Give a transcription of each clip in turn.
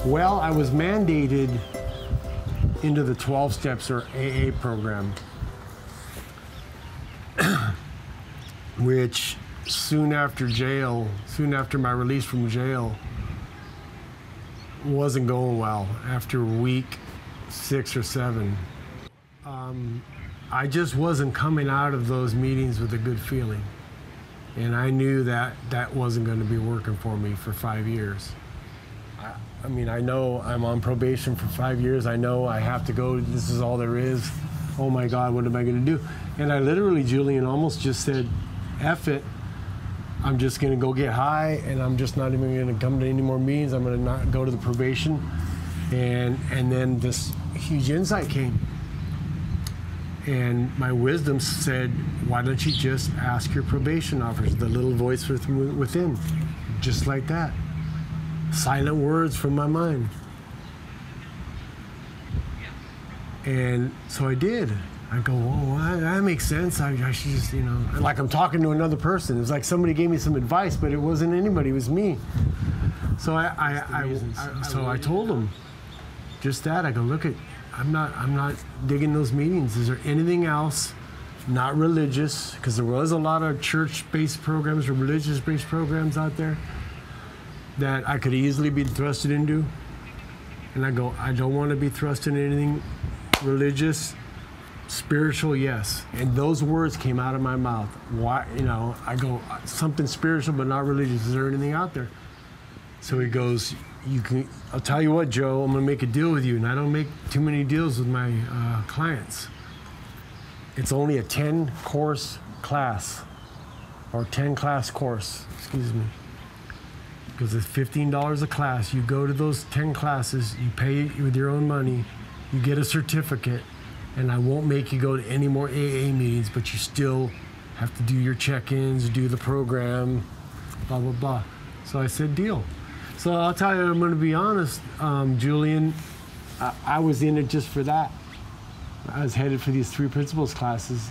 Well, I was mandated into the 12 steps or AA program, which soon after my release from jail, wasn't going well. After week 6 or 7, I just wasn't coming out of those meetings with a good feeling. And I knew that that wasn't going to be working for me for 5 years. I mean, I know I'm on probation for 5 years. I know I have to go. This is all there is. Oh my God, what am I going to do? And I literally, Julian, almost just said, F it. I'm just going to go get high, and I'm just not even going to come to any more meetings. I'm going to not go to the probation. And then this huge insight came. And my wisdom said, why don't you just ask your probation officer, the little voice within, just like that. Silent words from my mind. And so I did. I go, whoa, that makes sense. I should just, you know, like I'm talking to another person. It was like somebody gave me some advice, but it wasn't anybody, it was me. So I told him just that. I go, look, I'm not digging those meetings. Is there anything else, not religious, because there was a lot of church-based programs or religious-based programs out there that I could easily be thrusted into? And I go, I don't want to be thrust into anything religious. Spiritual, yes. And those words came out of my mouth. Why, you know, I go, something spiritual but not religious. Is there anything out there? So he goes, I'll tell you what, Joe, I'm going to make a deal with you. And I don't make too many deals with my clients. It's only a 10-course class, or 10-class course, excuse me. Because it's $15 a class. You go to those 10 classes, you pay with your own money, you get a certificate, and I won't make you go to any more AA meetings, but you still have to do your check-ins, do the program, blah, blah, blah. So I said, deal. So I'll tell you, I'm going to be honest, Julian, I was in it just for that. I was headed for these 3 principles classes.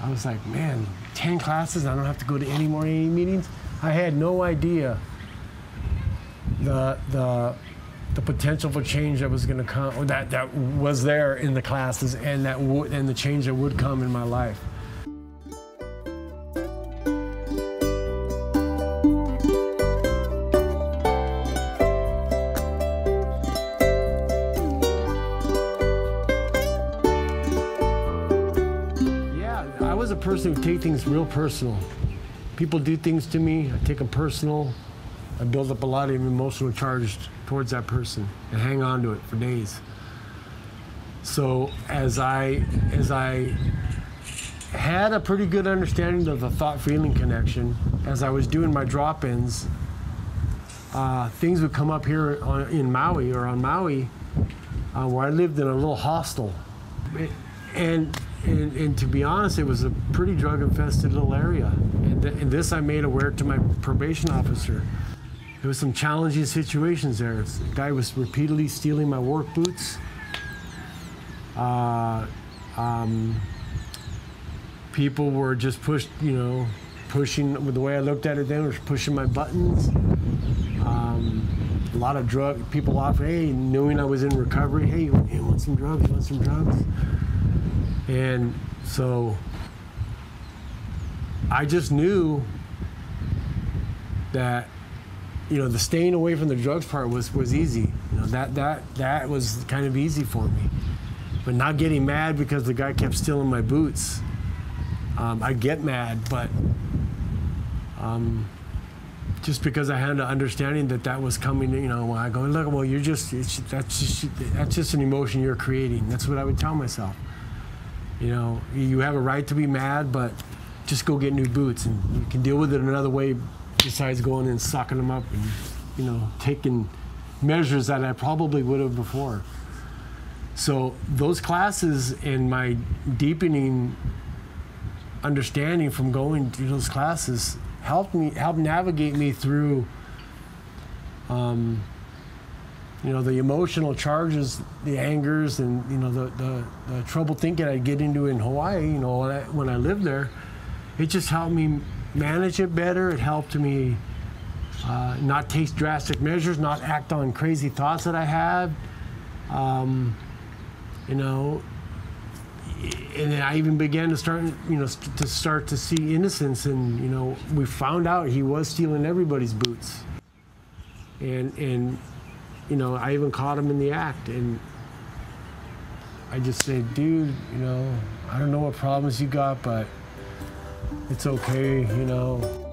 I was like, man, 10 classes, I don't have to go to any more AA meetings? I had no idea the potential for change that was going to come, or that was there in the classes, and the change that would come in my life. Yeah, I was a person who take things real personal. People do things to me, I take them personal. I build up a lot of emotional charge towards that person and hang on to it for days. So as I had a pretty good understanding of the thought-feeling connection, as I was doing my drop-ins, things would come up here on Maui, where I lived in a little hostel. And to be honest, it was a pretty drug-infested little area. And this I made aware to my probation officer. There was some challenging situations there. The guy was repeatedly stealing my work boots. People were just pushing, with the way I looked at it then, was pushing my buttons. A lot of people offered, hey, knowing I was in recovery, hey, you want some drugs, you want some drugs? And so I just knew that, you know, the staying away from the drugs part was easy. You know, that was kind of easy for me. But not getting mad because the guy kept stealing my boots. I get mad, but just because I had an understanding that was coming, you know, I go, look, well, that's just an emotion you're creating. That's what I would tell myself. You know, you have a right to be mad, but just go get new boots, and you can deal with it another way besides going and sucking them up and, you know, taking measures that I probably would have before. So those classes and my deepening understanding from going to those classes helped navigate me through, you know, the emotional charges, the angers, and, you know, the trouble thinking I'd get into in Hawaii, you know, when I lived there. It just helped me manage it better. It helped me not take drastic measures, not act on crazy thoughts that I had. You know, and then I even began to start to see innocence, and you know, we found out he was stealing everybody's boots, and you know, I even caught him in the act, and I just said, dude, you know, I don't know what problems you got, but it's okay, you know.